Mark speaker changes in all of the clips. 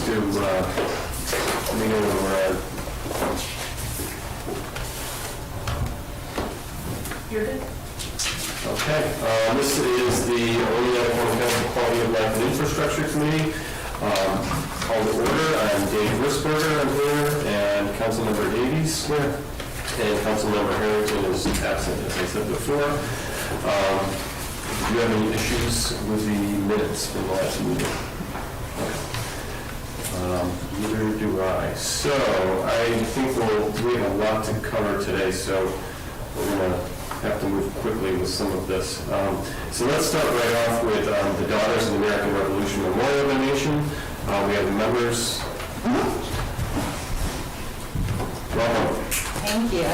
Speaker 1: just to, let me know when we're at.
Speaker 2: You're good.
Speaker 1: Okay, this is the Oneonta County Quality of Life and Infrastructure Committee. Call to order. I'm Dave Risberger, I'm here, and Councilmember Davies here, and Councilmember Harrington is absent, as I said before. Do you have any issues with the minutes from the last meeting? Neither do I. So I think we have a lot to cover today, so we're going to have to move quickly with some of this. So let's start right off with the Daughters of the American Revolution Memorial Donation. We have the members. Welcome.
Speaker 3: Thank you.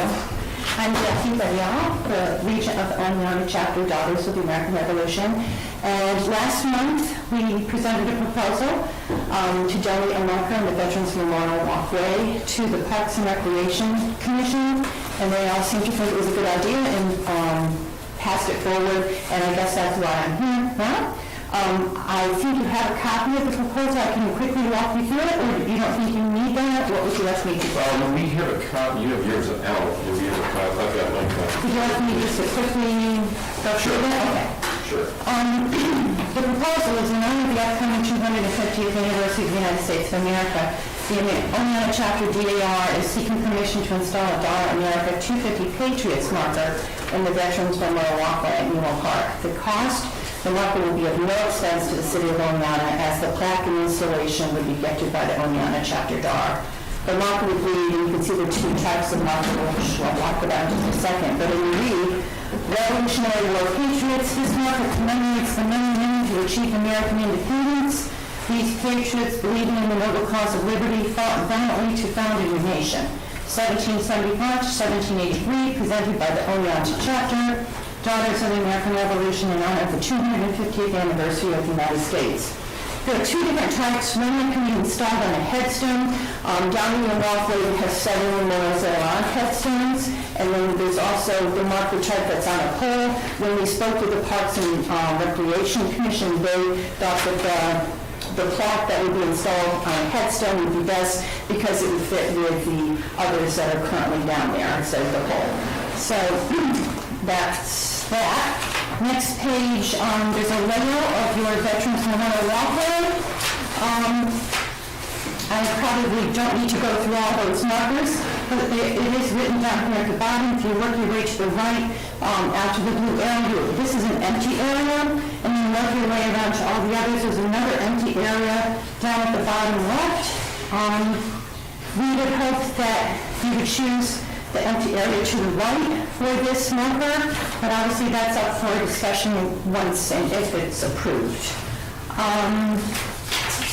Speaker 3: I'm Jackie Bayal, the Regent of the Oneonta Chapter Daughters of the American Revolution. And last month, we presented a proposal to donate a marker on the Veterans Memorial Walkway to the Parks and Recreation Commission. And they all seemed to think it was a good idea and passed it forward. And I guess that's why I'm here now. I think you have a copy of the proposal. I can quickly walk you through it, or you don't think you need that? What would you like me to do?
Speaker 1: We have a copy. You have yours out. We have a copy. I've got my copy.
Speaker 3: Would you like me just to quickly go through that? Okay.
Speaker 1: Sure.
Speaker 3: The proposal is in honor of the upcoming 250th anniversary of the United States of America. The Oneonta Chapter DAR is seeking permission to install a Dollar America 250 Patriots marker in the Veterans Memorial Walkway at Newell Park. The cost, the marker will be of no expense to the city of Oneonta, as the plaque and installation would be gifted by the Oneonta Chapter DAR. The marker would read, and you can see the two types of marker, which I'll walk about in just a second, but it will read, Revolutionary War Patriots. This marker commemorates the men and women who achieved American independence. These patriots, believing in the noble cause of liberty, fought valiantly to found a new nation. 1775 to 1783, presented by the Oneonta Chapter, Daughters of the American Revolution in honor of the 250th anniversary of the United States. There are two different types. One that can be installed on a headstone. Down in the walkway, we have several memorials that are on headstones. And then there's also the marker type that's on a pole. When we spoke with the Parks and Recreation Commission, they thought that the plaque that would be installed on a headstone would be best because it would fit with the others that are currently down there instead of the pole. So that's that. Next page, there's a layout of your Veterans Memorial Walkway. I probably don't need to go through all those markers, but it is written down here at the bottom. If you work your way to the right, after the blue area, this is an empty area, and then work your way around to all the others. There's another empty area down at the bottom left. We would hope that you would choose the empty area to the right for this marker, but obviously that's up for discussion once and if it's approved.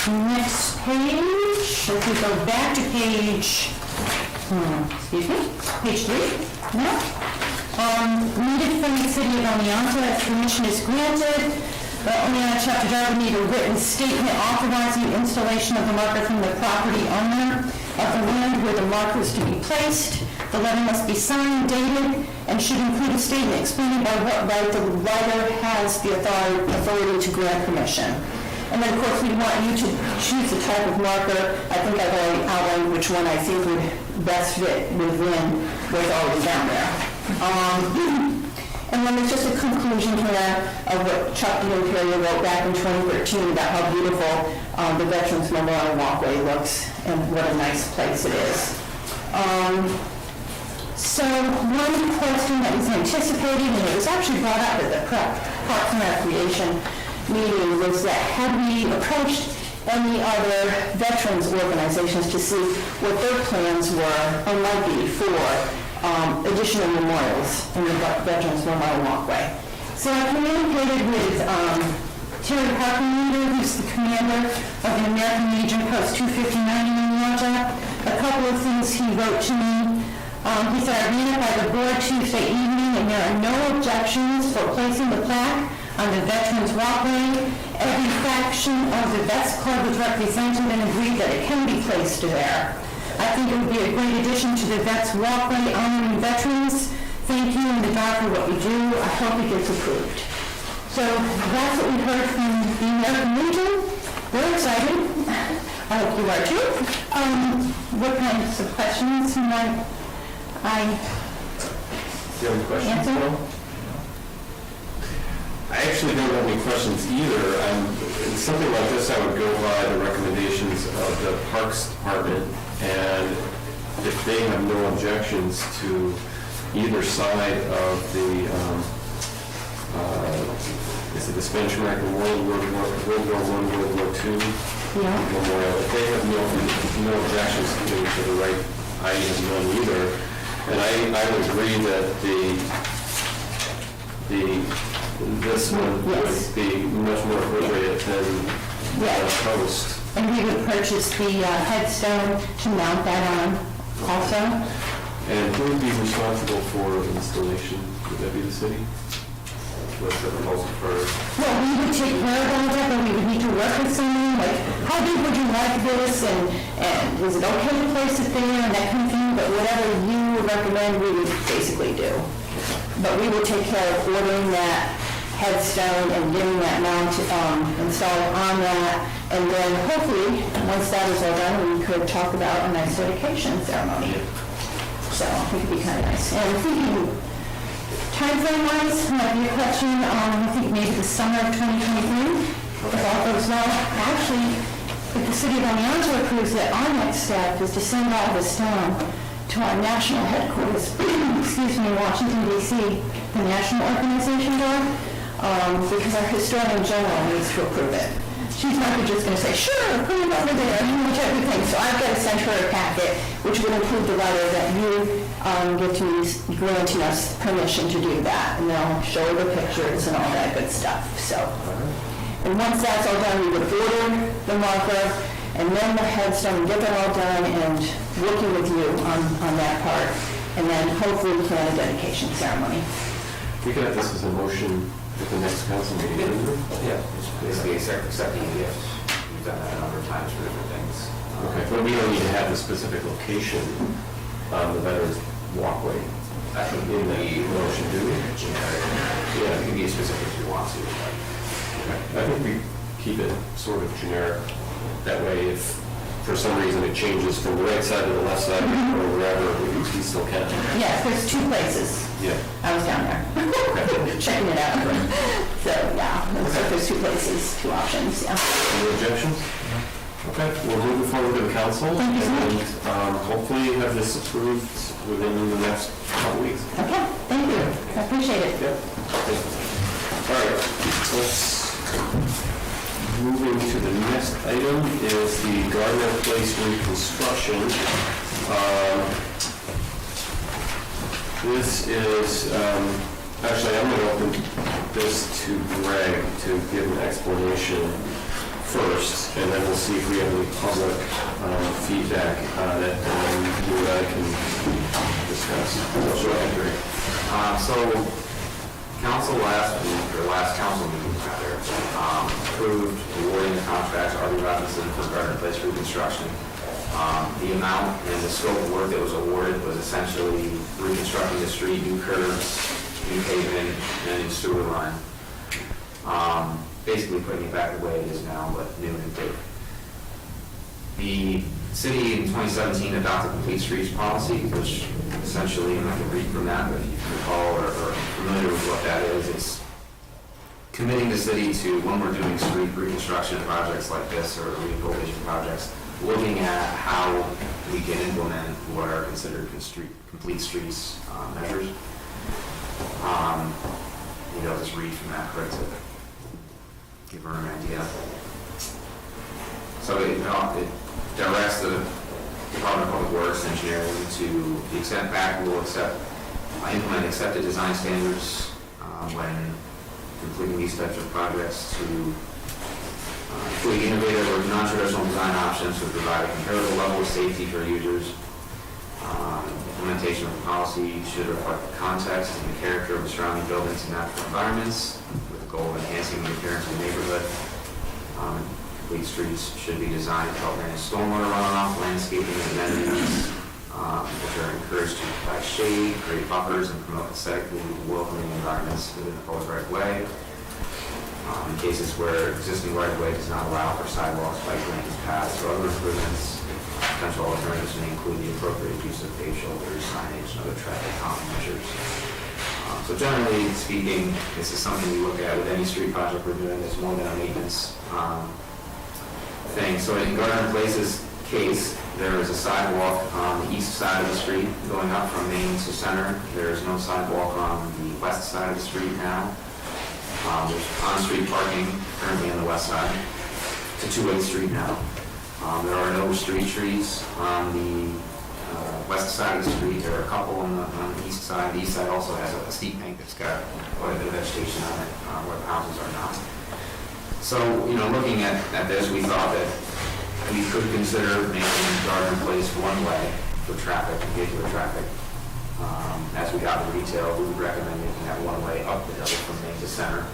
Speaker 3: Next page, if we go back to page, page 3, no? Needed from the city of Oneonta, if permission is granted, the Oneonta Chapter DAR would need a written statement authorizing the installation of the marker from the property owner of the land where the marker is to be placed. The letter must be signed, dated, and should include a statement explaining by what right the writer has the authority to grant permission. And then, of course, we want you to choose the type of marker. I think I've already outlined which one I think would best fit within what's already down there. And then there's just a conclusion here of what Chuck DiImperio wrote back in 2013 about how beautiful the Veterans Memorial Walkway looks and what a nice place it is. So one question that was anticipated, and it was actually brought up at the Parks and Recreation meeting, was that had we approached any other veterans organizations to see what their plans were or might be for additional memorials in the Veterans Memorial Walkway. So I communicated with Terry Parker, who's the commander of the American Legion Post 259 in Oneonta. A couple of things he wrote to me. He said, I ran it by the board Tuesday evening, and there are no objections for placing the plaque on the Veterans Walkway. Every faction of the Vets Club was represented and agreed that it can be placed there. I think it would be a great addition to the Vets Walkway honoring veterans. Thank you and the DAR for what we do. I hope it gets approved. So that's what we heard from the American Legion. We're excited. I hope you are too. What kinds of questions might I
Speaker 1: Do you have any questions,
Speaker 3: answer?
Speaker 1: Bill? I actually don't have any questions either. In something like this, I would go by the recommendations of the Parks Department, and if they have no objections to either side of the, is it the Spanish American War, World War I, World War II
Speaker 3: Yeah.
Speaker 1: memorial, if they have no objections to the right, I have none either. And I would agree that this one
Speaker 3: Yes.
Speaker 1: would be much more appropriate than the
Speaker 3: Yes.
Speaker 1: post.
Speaker 3: And we would purchase the headstone to mount that on also.
Speaker 1: And who would be responsible for installation? Would that be the city? What's the proposal for?
Speaker 3: Well, we would take care of all that, but we would need to work with someone, like, how big would you like this, and is it okay to place it there, and that kind of thing, but whatever you would recommend, we would basically do. But we would take care of ordering that headstone and getting that mount installed on that, and then hopefully, once that is all done, we could talk about a nice dedication ceremony. So I think it'd be kind of nice. And I'm thinking, timeframe-wise, might be a question, I think maybe the summer of 2023, if all goes well. Actually, if the city of Alianza approves it, our next step is to send all this stone to our national headquarters, excuse me, in Washington DC, the national organization there, because our historian general needs to approve it. She's not just going to say, sure, put it over there, type of thing. So I've got to send her a packet, which would include the letter that you get to me granting us permission to do that. And they'll show her the pictures and all that good stuff. So, and once that's all done, we would order the marker and then the headstone, get that all done, and working with you on that part. And then hopefully plan a dedication ceremony.
Speaker 1: We got this as a motion at the next council meeting.
Speaker 2: Yeah, it's basically accepting a gift. We've done that a number of times for different things.
Speaker 1: Okay, but we don't need to have the specific location on the veterans walkway.
Speaker 2: That can
Speaker 1: In the
Speaker 2: be
Speaker 1: motion, do we?
Speaker 2: generic. Yeah, it can be as specific as you want to.
Speaker 1: I think we keep it sort of generic. That way, if for some reason it changes from the right side to the left side or wherever, we still can.
Speaker 3: Yes, there's two places.
Speaker 1: Yeah.
Speaker 3: I was down there, checking it out. So, yeah, looks like there's two places, two options, yeah.
Speaker 1: Any objections? Okay, we'll move it forward to the council.
Speaker 3: Thank you so much.
Speaker 1: And hopefully have this approved within the next couple weeks.
Speaker 3: Okay, thank you, I appreciate it.
Speaker 1: Yep. All right, let's move into the next item is the Gardner Place reconstruction. This is, actually, I'm going to open this to Greg to give an explanation first, and then we'll see if we have any public feedback on it, and then you and I can discuss.
Speaker 2: Sure, I agree. So, council last council meeting, rather, approved awarding the contract to R.B. Robinson for Gardner Place reconstruction. The amount and the scope of work that was awarded was essentially reconstructing the street, new curbs, new pavement, and a new sewer line. Basically putting it back the way it is now, but new and improved. The city in 2017 adopted complete streets policy, which essentially, and I can read from that, but if you recall or are familiar with what that is, it's committing the city to, when we're doing street reconstruction projects like this or rehabilitation projects, looking at how we can implement what are considered complete streets measures. Maybe I'll just read from that quick to give her an idea. So it directs the Department of Public Works Engineering to, the extent fact, will implement accepted design standards when completing these types of projects to include innovative or non-traditional design options to provide a comparable level of safety for users. Implementation of the policy should reflect the context and the character of the surrounding buildings and natural environments with the goal of enhancing the appearance of the neighborhood. Complete streets should be designed to help manage stormwater runoff, landscaping, and amenities, which are encouraged to provide shade, create buffers, and promote aesthetically welcoming environments within the public right of way. in cases where existing right-of-way does not allow for sidewalks, bike lanes, paths, or other improvements. Potential alternatives may include the appropriate use of paved shoulders, signage, and other traffic calming measures. So generally speaking, this is something we look at with any street project we're doing. It's more than a maintenance thing. So in Gardner Place's case, there is a sidewalk on the east side of the street going up from Main to Center. There is no sidewalk on the west side of the street now. There's on-street parking currently on the west side. It's a two-way street now. There are no street trees on the west side of the street. There are a couple on the east side. The east side also has a steep bank that's got quite a bit of vegetation on it where the houses are not. So, looking at this, we thought that we could consider making Gardner Place one way for traffic, vehicular traffic. As we got the retail, we would recommend making that one way up the hill from Main to Center.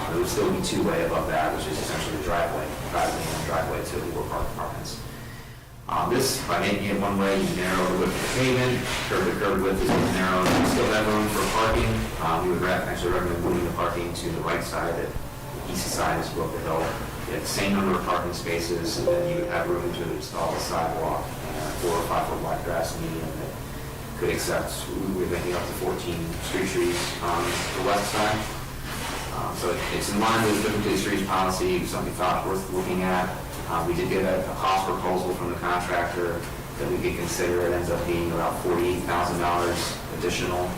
Speaker 2: There would still be two-way above that, which is essentially the driveway to the Park Apartments. This, by making it one way, you narrow the width of the pavement, curb width is narrow, you still have room for parking. We would actually recommend moving the parking to the right side, the east side is Brook Hill. You have the same number of parking spaces, and then you would have room to install a sidewalk and a 4 or 5 foot wide grass median that could accept, we're making up to 14 street trees on the west side. So it's in line with the Complete Streets policy, something we thought worth looking at. We did get a cost proposal from the contractor that we could consider. It ends up being about $48,000 additional.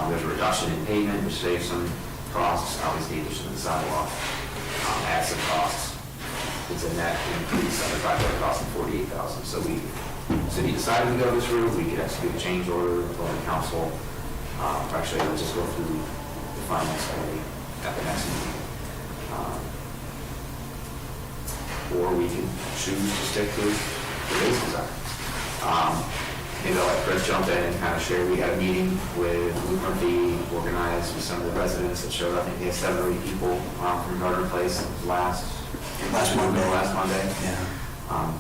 Speaker 2: There's a reduction in payment, which saves some costs. Obviously, the addition of the sidewalk adds some costs. It's a net increase of the project cost of $48,000. So we city decided to go this route. We could execute a change order with the council. Actually, let's just go through the finance committee at the next meeting. Or we can choose to stick to today's design. Maybe I'll let Chris jump in and kind of share. We had a meeting with Luke Murphy, organized with some of the residents that showed. I think they had 7 or 8 people from Gardner Place last Monday.
Speaker 4: Yeah.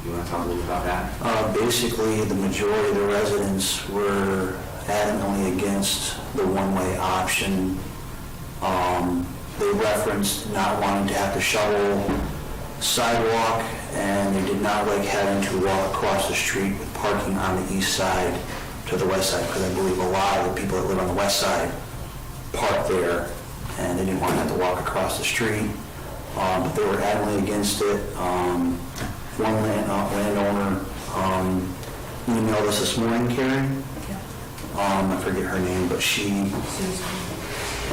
Speaker 2: You want to talk a little about that?
Speaker 4: Basically, the majority of the residents were adamantly against the one-way option. They referenced not wanting to have to shovel sidewalk, and they did not like having to walk across the street with parking on the east side to the west side, because I believe a lot of the people that live on the west side park there, and they didn't want to have to walk across the street. But they were adamantly against it. One landowner emailed us this morning, Karen. I forget her name, but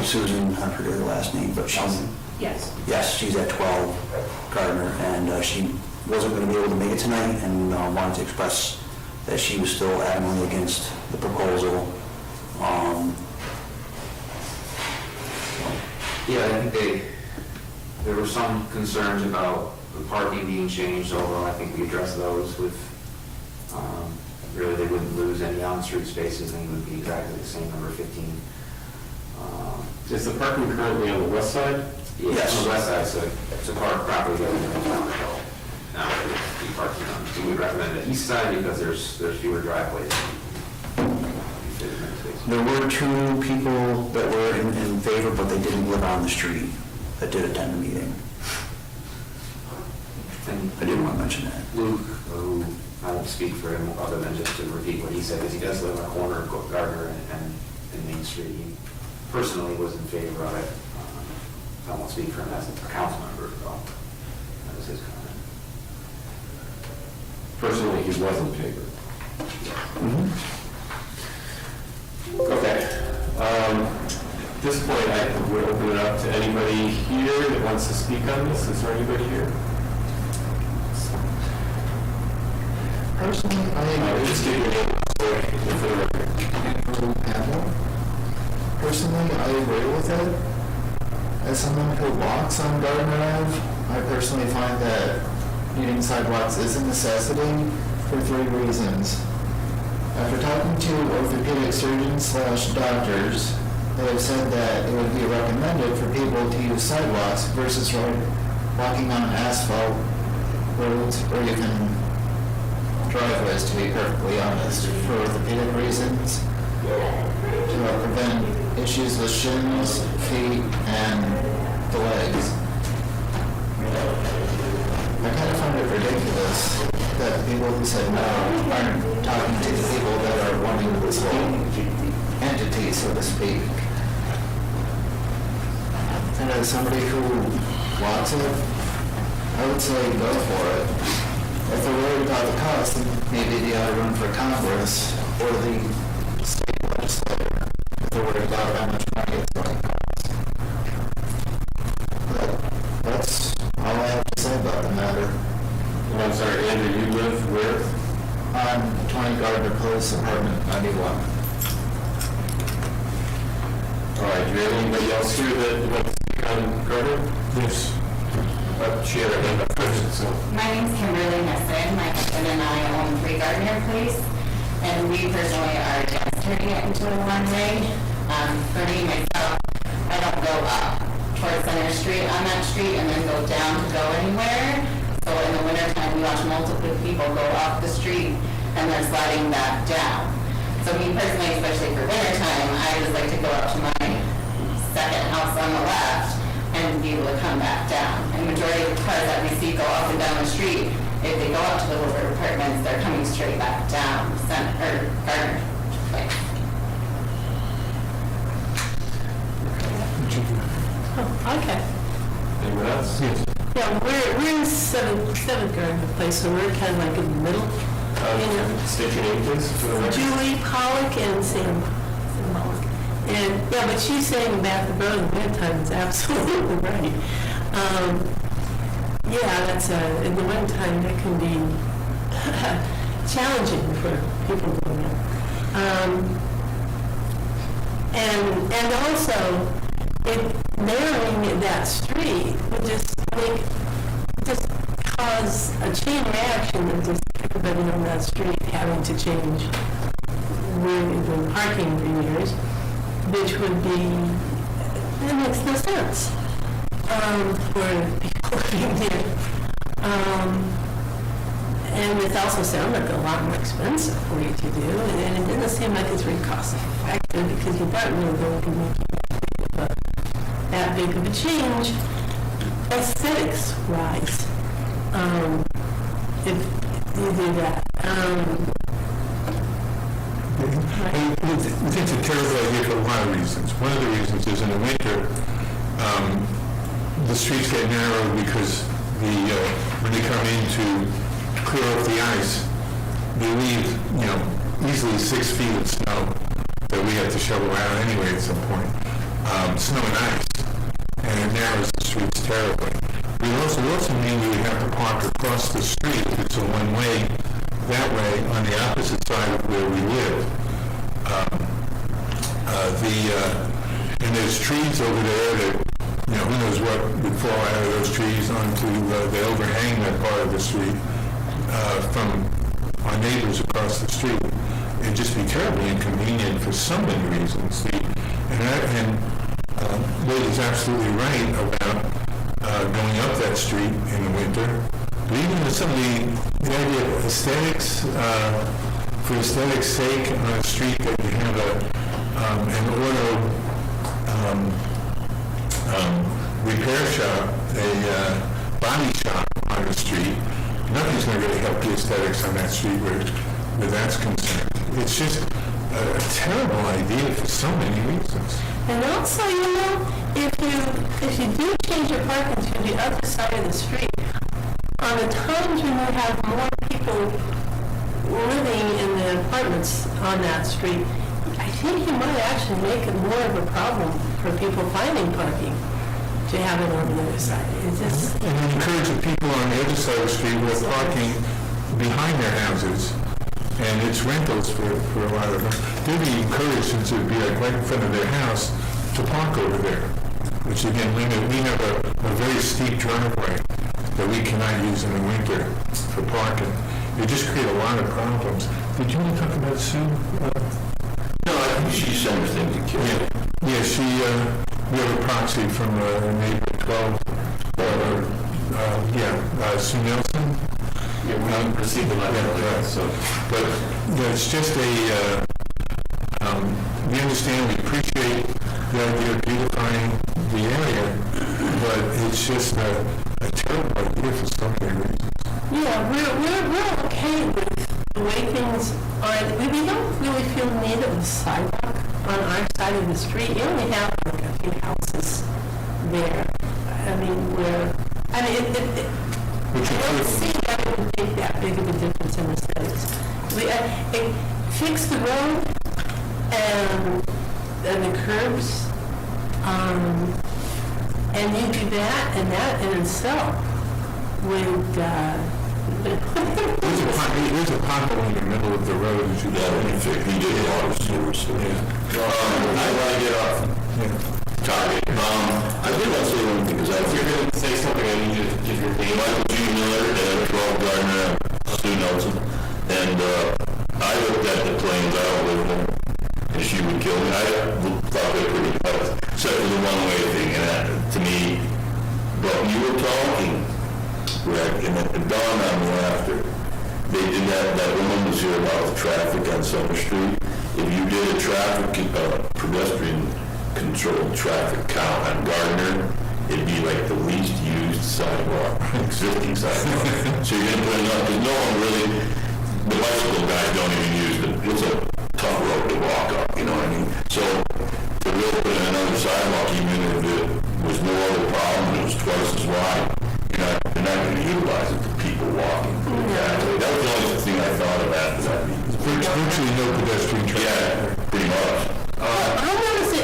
Speaker 4: Susan, I forget her last name, but yes, she's at 12 Gardner, and she wasn't going to be able to make it tonight, and wanted to express that she was still adamantly against the proposal.
Speaker 2: Yeah, I think there were some concerns about the parking being changed, although I think we addressed those with, really they wouldn't lose any on-street spaces, and it would be exactly the same number, 15.
Speaker 1: Is the parking currently on the west side?
Speaker 2: Yes, on the west side, so to park properly going down the hill. Now, we parking on, we would recommend the east side because there's fewer driveways.
Speaker 4: There were 2 people that were in favor, but they didn't live on the street, that did attend the meeting.
Speaker 2: And
Speaker 4: I didn't want to mention that.
Speaker 2: Luke, who I won't speak for him other than just to repeat what he said, because he does live on the corner of Gardner and Main Street. He personally was in favor of it. I won't speak for him as a council member, though. That was his comment.
Speaker 1: Personally, he was in favor. Okay. At this point, I would open it up to anybody here that wants to speak on this. Is there anybody here?
Speaker 5: Personally,
Speaker 1: Just give your name for the record.
Speaker 5: Personally, I agree with it. As someone who walks on Gardner Ave, I personally find that needing sidewalks is a necessity for 3 reasons. After talking to orthopedic surgeons/doctors, they have said that it would be recommended for people to use sidewalks versus walking on asphalt roads or even driveways, to be perfectly honest, for orthopedic reasons, to prevent issues with shins, feet, and the legs. I kind of find it ridiculous that the people who said no aren't talking to the people that are wanting this whole entity, so to speak. And as somebody who wants it, I would say go for it. If they're worried about the cost, then maybe they ought to run for Congress or the state legislature if they're worried about how much money it's going to cost. But that's all I have to say about the matter.
Speaker 1: And I'm sorry, Andrew, you live where?
Speaker 5: On 20 Gardner Place, apartment 91.
Speaker 1: All right, do you have anybody else here that wants to speak on Gardner? Yes. She had her hand up first, so.
Speaker 6: My name's Kimberly Nissen. My husband and I own 3 Gardner Place, and we personally are against turning it into a one-way. For me, myself, I don't go up towards Center Street on that street and then go down to go anywhere. So in the wintertime, we watch multiple people go up the street and they're sliding back down. So me personally, especially for wintertime, I just like to go up to my second house on the left and be able to come back down. And majority of the cars that we see go up and down the street, if they go up to the Woodward Apartments, they're coming straight back down Gardner Place.
Speaker 7: Oh, okay.
Speaker 1: Anyone else? Yes.
Speaker 7: Yeah, we're in seventh Gardner Place, so we're kind of like in the middle.
Speaker 1: State your name, please, for the record.
Speaker 7: Julie Pollock and Sam Pollock. And, yeah, but she's saying about the road in the wintertime is absolutely right. Yeah, that's, in the wintertime, that can be challenging for people doing it. And also, narrowing that street would just cause a chain reaction of just everybody on that street having to change where they've been parking for years, which would be, it makes no sense for people living there. And it also sounds like a lot more expensive for you to do, and it doesn't seem like it's very cost effective because you're not really going to make that big of a change aesthetics wise if you do that.
Speaker 8: It's a terrible idea for a lot of reasons. One of the reasons is in the winter, the streets get narrowed because when they come in to clear up the ice, they leave, easily 6 feet of snow that we have to shovel out anyway at some point. Snow and ice, and it narrows the streets terribly. We also mean we would have to park across the street if it's a one-way that way on the opposite side of where we live. And there's trees over there that, who knows what would fall out of those trees onto the overhang that part of the street from our neighbors across the street. It'd just be terribly inconvenient for so many reasons. Liz is absolutely right about going up that street in the winter. But even with some of the idea of aesthetics, for aesthetics' sake, on a street that you have an auto repair shop, a body shop on the street, nothing's going to really help the aesthetics on that street where that's concerned. It's just a terrible idea for so many reasons.
Speaker 7: And also, if you do change your parking to the other side of the street, on the times when you have more people living in the apartments on that street, I think you might actually make it more of a problem for people finding parking to have it on the other side. It's just...
Speaker 8: And encourage the people on the other side of the street who are parking behind their houses, and it's rentals for a lot of them. They'd be encouraged, since it would be like right in front of their house, to park over there. Which again, we have a very steep driveway that we cannot use in the winter for parking. It just create a lot of problems. Did you want to talk about Sue?
Speaker 9: No, I think she sent her thing to Kim.
Speaker 8: Yeah, we have a proxy from a neighbor, 12, Sue Nelson.
Speaker 1: Yeah, we received the letter, so.
Speaker 8: But it's just we understand, we appreciate the idea of beautifying the area, but it's just a terrible idea for so many reasons.
Speaker 7: Yeah, we're okay with the way things are. We don't really feel the need of a sidewalk on our side of the street. You only have like a few houses there. I mean, I don't see that it would make that big of a difference in the cities. Fix the road and the curbs, and you do that, and that in itself would,
Speaker 8: There's a pothole in the middle of the road as you go.
Speaker 9: He did a lot of sewers. I want to get off target. I did want to say one thing, because I
Speaker 1: If you're going to say something, I need you to give your name.
Speaker 9: Michael G. Miller, 12 Gardner, Stu Nelson, and I looked at the planes, I don't live in them, and she would kill me. I thought they were pretty close, except for the one-way thing, and that, to me, but you were talking, Greg, and it dawned on me after, they did that woman was here about the traffic on Summer Street. If you did a traffic, pedestrian controlled traffic count on Gardner, it'd be like the least used sidewalk, existing sidewalk. So you're going to put enough, because no one really, the bicycle guys don't even use it. It's a tough road to walk up, you know what I mean? So to really put in another sidewalk, even if it was no other problem, it was twice as wide, you're not going to utilize it for people walking. That was the only thing I thought of after that.
Speaker 8: Virtually no pedestrian traffic.
Speaker 9: Yeah, pretty much.
Speaker 7: I noticed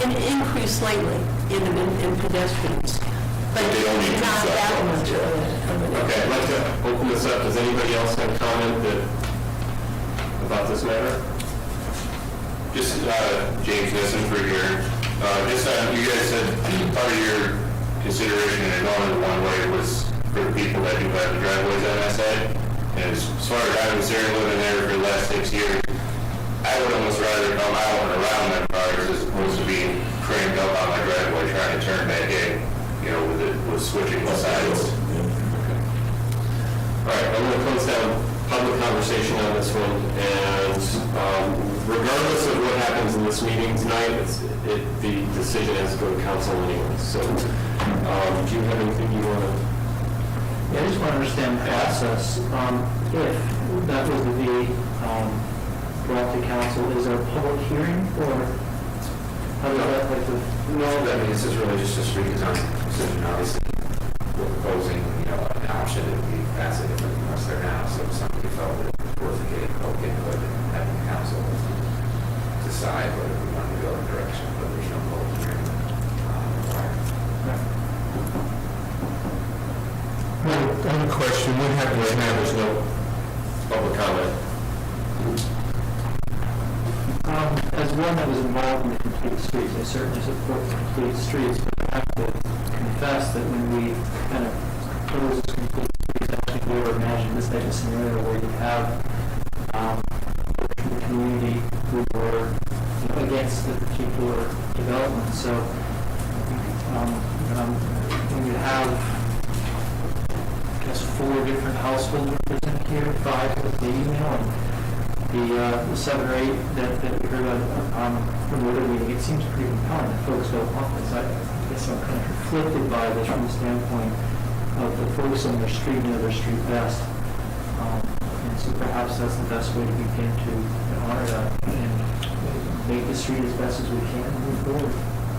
Speaker 7: an increase lately in pedestrians, but
Speaker 9: They don't need to
Speaker 7: not
Speaker 9: stop.
Speaker 7: that much of it.
Speaker 1: Okay, I'd like to open this up. Does anybody else have a comment about this matter?
Speaker 10: Just James Nissen for here. You guys said part of your consideration in going the one way was for the people that do have the driveways on that side. And as far as I was there living there for the last 6 years, I would almost rather come out and around them cars as opposed to being cranked up on my driveway trying to turn back in, with switching the sides.
Speaker 1: All right, I'm going to close down public conversation on this one, and regardless of what happens in this meeting tonight, the decision has to go to council anyway. So, do you have anything you want to?
Speaker 11: Yeah, I just want to understand the process. If that was to be brought to council, is there a public hearing, or how does that like the?
Speaker 2: No, I mean, this is really just a street design decision, obviously. We're proposing, an option that we pass it if it's there now, so if somebody felt that it was worth getting public input and having the council decide whether we want to go in a direction, but there's no public hearing required.
Speaker 8: I have a question. What happens now?
Speaker 1: There's no public comment.
Speaker 11: As one that was involved in the Complete Streets, I certainly support the Complete Streets, but I have to confess that when we kind of propose this Complete Streets, I think we were imagining this type of scenario where you have the community who were against the particular development. So when you have, I guess, 4 different households represented here, 5 with the email, and the 7 or 8 that we heard from the other meeting, it seems pretty compelling that folks don't want this. I guess I'm kind of conflicted by this from the standpoint of the folks on their street know their street best. And so perhaps that's the best way to begin to honor that and make the street as best as we can and move forward.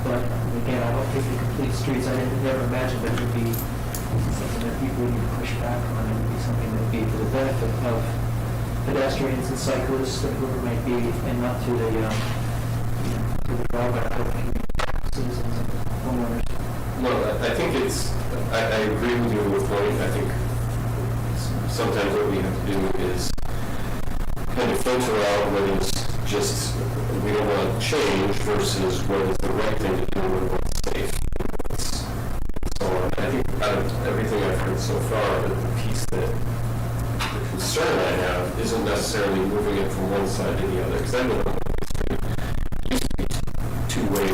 Speaker 11: But again, I don't think the Complete Streets, I never imagined that would be something that people would need to push back on. It would be something that would be for the benefit of pedestrians and cyclists, and whoever might be, and not to the drawback of citizens and homeowners.
Speaker 1: No, I think I agree with you with point. I think sometimes what we have to do is kind of filter out what is just, we don't want to change versus what is the right thing to do and what's safe. So I think out of everything I've heard so far, the piece that the concern I have isn't necessarily moving it from one side to the other, because I know it used to be two-way,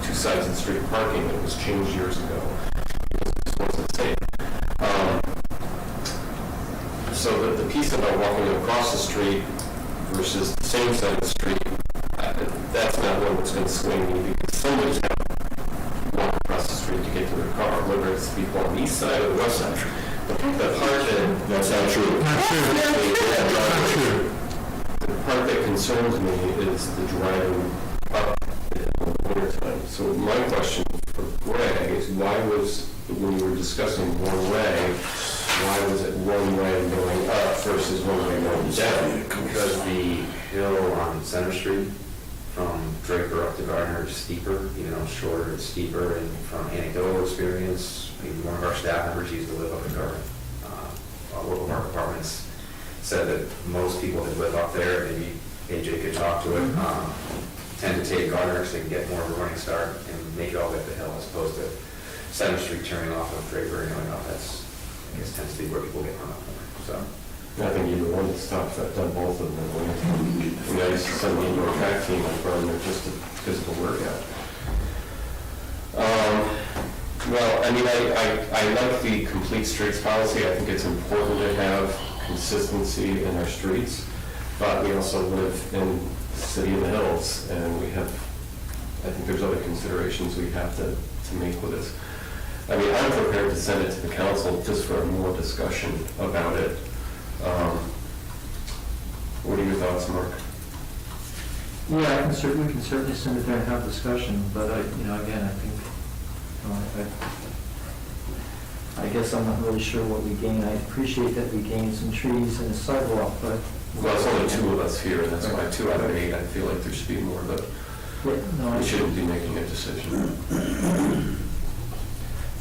Speaker 1: two sides of the street parking that was changed years ago. It just wasn't safe. So the piece about walking across the street versus the same side of the street, that's not one that's going to swing me because somebody's got to walk across the street to get to their car, whether it's people on the east side or the west side. The part
Speaker 9: That's not true.
Speaker 8: Not true.
Speaker 1: the part that concerns me is the driving up in the wintertime. So my question for Greg is why was, when you were discussing one way, why was it one way going up versus one way going down?
Speaker 2: Because the hill on Center Street from Draper up to Gardner is steeper, shorter and steeper, and from anecdotal experience, maybe one of our staff members used to live up in Gardner. Local park apartments said that most people that live up there, maybe AJ could talk to it, tend to take Gardner because they can get more of a running start and make it all the way up the hill as opposed to Center Street turning off of Draper and going up. That's, I guess, tends to be where people get hung up more, so.
Speaker 1: I think either one is tough. I've done both of them in the wintertime. I mean, I used to send the indoor track team on Gardner just to physical workout. Well, I mean, I like the complete streets policy. I think it's important to have consistency in our streets, but we also live in the city of the hills, and we have, I think there's other considerations we have to make with this. I mean, I'm prepared to send it to the council just for more discussion about it. What are your thoughts, Mark?
Speaker 11: Yeah, we can certainly send it there and have discussion, but again, I think, I guess I'm not really sure what we gain. I appreciate that we gained some trees and a sidewalk, but.
Speaker 1: Well, it's only two of us here, and that's why 2 out of 8, I feel like there should be more, but we shouldn't be making a decision.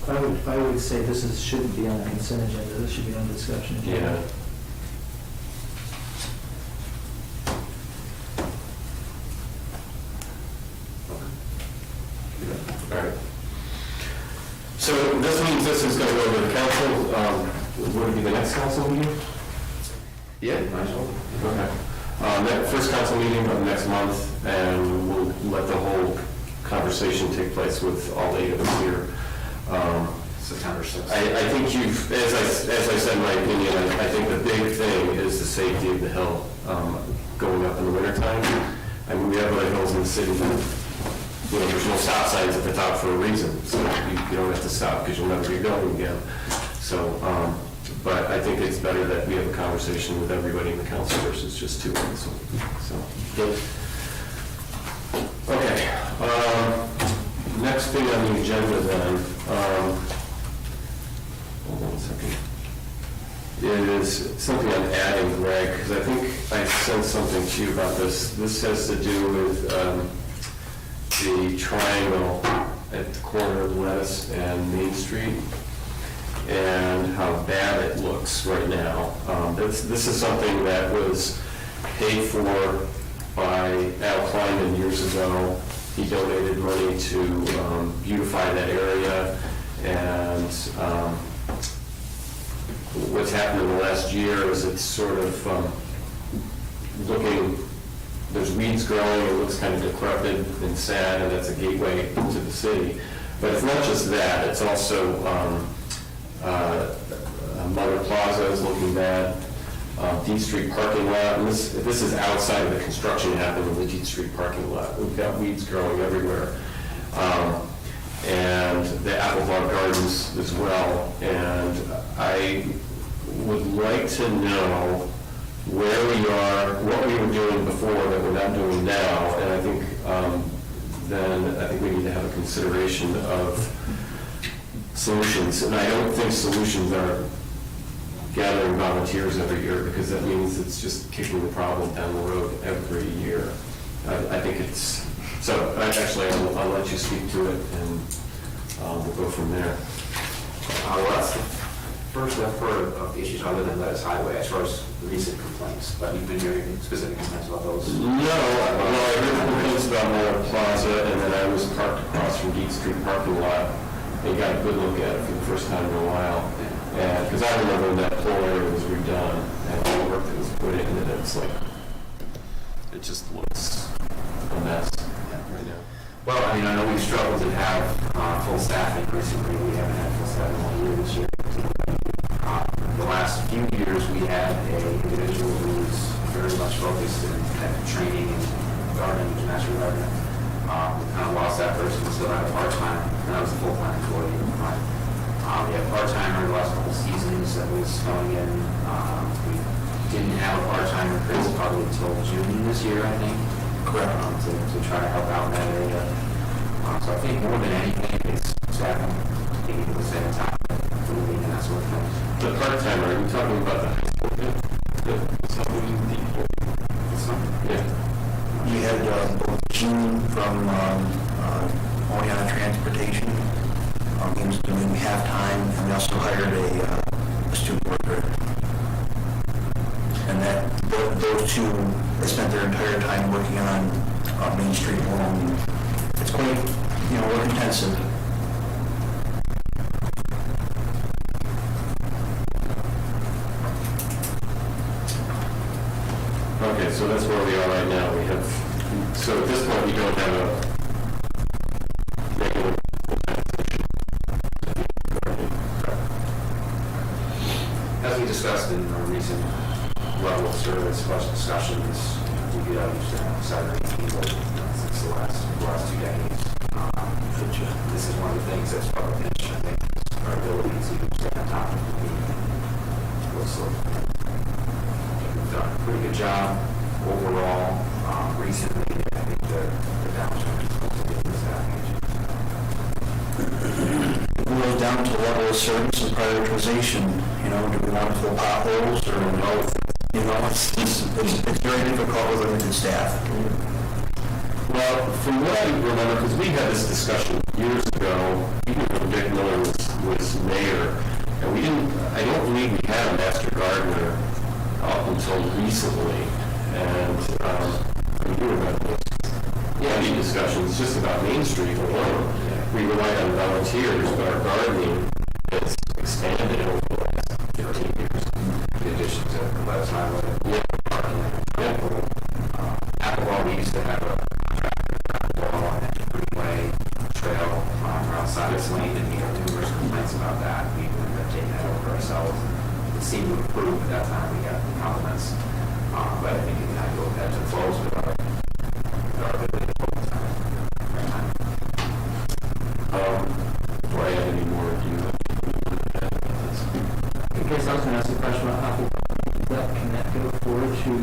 Speaker 11: I would say shouldn't be on the consent agenda, this should be on discussion agenda.
Speaker 1: Yeah. All right. So this means this is going to go to the council. Would it be the next council meeting?
Speaker 2: Yeah, might as well.
Speaker 1: Okay. First council meeting of next month, and we'll let the whole conversation take place with all 8 of us here.
Speaker 2: September 6th.
Speaker 1: I think you've, as I said in my opinion, I think the big thing is the safety of the hill going up in the wintertime. I mean, we have other hills in the city that, there's no stop signs at the top for a reason, so you don't have to stop because you'll never get going again. So, but I think it's better that we have a conversation with everybody in the council versus just 2 of us. So, good. Okay. Next thing on the agenda then, hold on a second, is something I'm adding, Greg, because I think I sent something to you about this. This has to do with the triangle at the corner of Lettuce and Main Street and how bad it looks right now. This is something that was paid for by Al Kleinman years ago. He donated money to beautify that area, and what's happened in the last year is it's sort of looking, there's weeds growing, it looks kind of decrepit and sad, and that's a gateway to the city. But it's not just that, it's also Mother Plaza is looking bad, D Street parking lot, and this is outside of the construction happening in the D Street parking lot. We've got weeds growing everywhere. And the Apple Bar Gardens as well. And I would like to know where we are, what we were doing before that we're not doing now. And I think I think we need to have a consideration of solutions. And I don't think solutions are gathering volunteers every year, because that means it's just kicking the problem down the road every year. I think it's, so actually I'll let you speak to it, and we'll go from there.
Speaker 2: Well, that's the first I've heard of issues other than Lettuce Highway as far as recent complaints, but you've been hearing specific complaints about those?
Speaker 1: No, I heard complaints about Mother Plaza, and then I was parked across from Deep Street parking lot and got a good look at it for the first time in a while. And because I remember when that whole area was redone and all the work that was put in, and it's like, it just looks a mess right now.
Speaker 2: Well, I mean, I know we've struggled to have full staffing recently. We haven't had full staffing all year this year. The last few years, we had an individual who was very much focused in training and gardening, master gardener. We kind of lost that person, we still had a part-time, and that was a full-time employee. We had a part-timer the last couple seasons that was going in. We didn't have a part-timer, Chris, probably until June this year, I think.
Speaker 4: Correct.
Speaker 2: To try to help out in that area. So I think more than anything, it's staffing, being able to stay on top of moving and that sort of thing.
Speaker 1: The part-timer, are you talking about the high school kid? That's how many people? Yeah.
Speaker 4: We had both Gene from Oriana Transportation. He was doing half-time, and we also hired a student worker. And those two, they spent their entire time working on Main Street alone. It's quite, work intensive.
Speaker 1: Okay, so that's where we are right now. So at this point, we don't have a regular full-time position.
Speaker 2: As we discussed in our recent level of service discussions, we used to have 7 or 8 people since the last 2 decades. This is one of the things that's probably finished, I think, is our ability to stay on top of the community. We've done a pretty good job overall. Recently, I think the downturn is supposed to be in this
Speaker 4: It boils down to level of service and prioritization. Do we want to fill potholes or no? It's very difficult with limited staff.
Speaker 1: Well, from what I remember, because we had this discussion years ago, even when Dick Miller was mayor, and I don't believe we had a master gardener up until recently. And you remember this. Yeah, the discussions just about Main Street alone. We relied on volunteers, but our gardening has expanded over the last 15 years.
Speaker 2: in addition to the last highway.
Speaker 1: Yeah.
Speaker 2: Appleball, we used to have a contractor for Appleball on the Greenway Trail outside of Lane, and we had numerous complaints about that. We ended up taking that over ourselves. It seemed to improve at that time. We got compliments, but I think it kind of goes ebbs and flows with our ability to focus on it.
Speaker 1: Do I have any more? Do you have
Speaker 11: I guess I was going to ask a question about Apple. Can that go forward to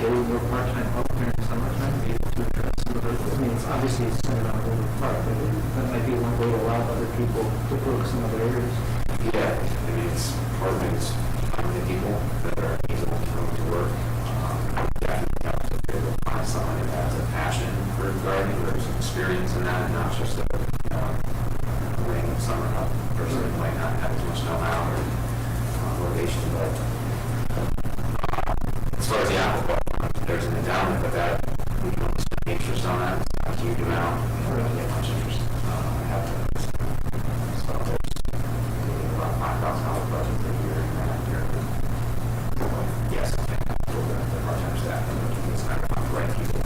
Speaker 11: getting more part-time help during summertime, be able to address some of those? I mean, it's obviously centered on Golden Park, but that might be one way to allow other people to focus in other areas.
Speaker 2: Yeah, I mean, it's part of it is finding the people that are able to work. Definitely have to be able to find someone that has a passion for gardening, or some experience in that, and not just a random summer help person who might not have as much know-how or motivation. But as far as the apple, there's an endowment, but that we can only spend interest on that. It's not a huge amount. We don't really get much interest. I have to. So there's about $5,000 budget per year in that year. Yes, I think that's a little bit of the part-time staff, and it's kind of not the right people.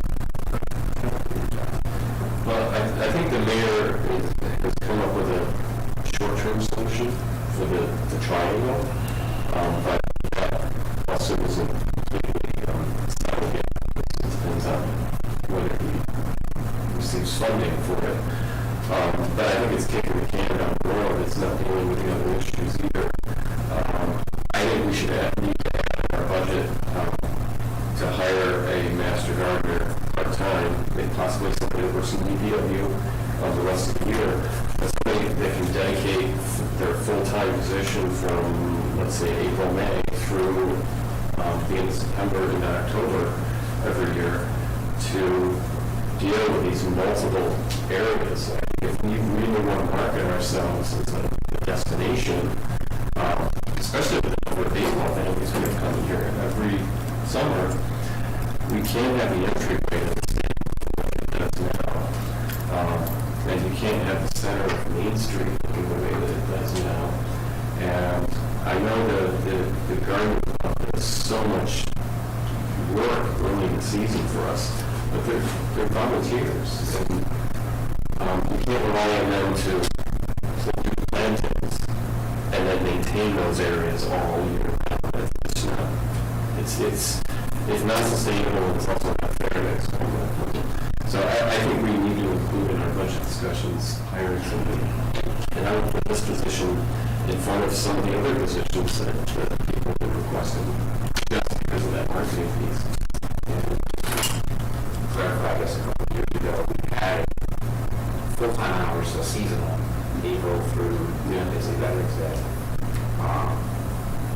Speaker 1: Well, I think the mayor has come up with a short-term solution for the triangle, but that also isn't completely settled yet. It depends on whether he receives funding for it. But I think it's kicking the can down the road. It's not dealing with the other issues either. I think we should need to add in our budget to hire a master gardener part-time, maybe possibly somebody that works in DPW the rest of the year. But somebody that can dedicate their full-time position from, let's say, April, May through the end of September and October every year to deal with these multiple areas. If we really want to market ourselves as a destination, especially with the number of baseball families who have come here every summer, we can't have the entryway to the same like it does now. And you can't have the center of Main Street looking the way that it does now. And I know the garden club does so much work early in the season for us, but they're volunteers. And you can't rely on them to do plantings and then maintain those areas all year round. It's not. It's not sustainable, and it's also not fair to expect. So I think we need to include in our budget discussions hiring somebody. And I would put this position in front of some of the other positions that people have requested, just because of that marketing piece.
Speaker 2: Clarify, I guess a couple of years ago, we had full-time hours, so seasonal, April through, basically Veterans Day.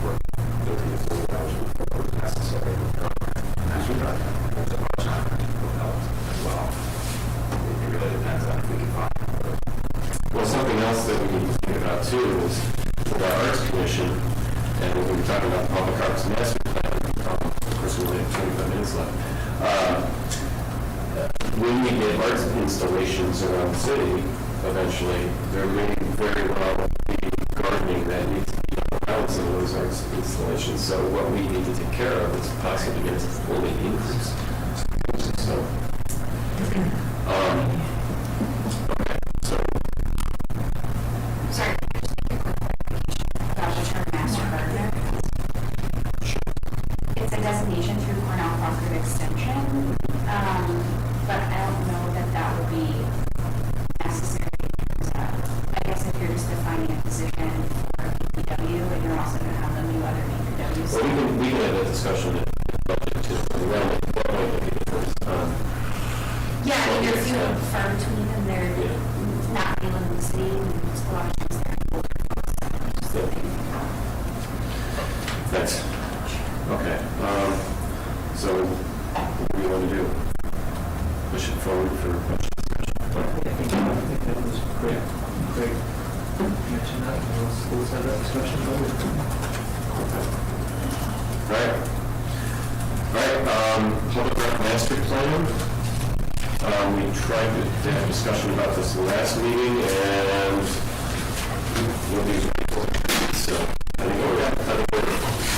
Speaker 2: We're 30 to 40 hours before it was necessary. As we got, there's a part-time will help as well. It really depends on if we can find.
Speaker 1: Well, something else that we need to think about too is with our Arts Commission, and when we were talking about the Public Arts Master Plan, of course we only have 25 minutes left. When we get arts installations around the city, eventually, there may very well be gardening that needs to be around some of those arts installations. So what we need to take care of is possibly get to fully increase. So, okay, so
Speaker 6: Sorry, just a quick clarification about the term master gardener. It's a designation through Cornell Cooperative Extension, but I don't know that that would be necessary. I guess if you're just defining a position for BPW, and you're also going to have them do other BPWs.
Speaker 1: well, we can have that discussion in the budget too. What might be the first
Speaker 6: Yeah, I mean, if you refer between them, they're not dealing with the city, and it's a lot of times they're older folks. Just thinking.
Speaker 1: That's, okay. So what do you want to do? Push it forward for budget discussion?
Speaker 11: I think that was great. Mention that, and let's have that discussion later.
Speaker 1: Right. Public art master plan. We tried to have discussion about this last meeting, and nobody's ready for it. So I think we're a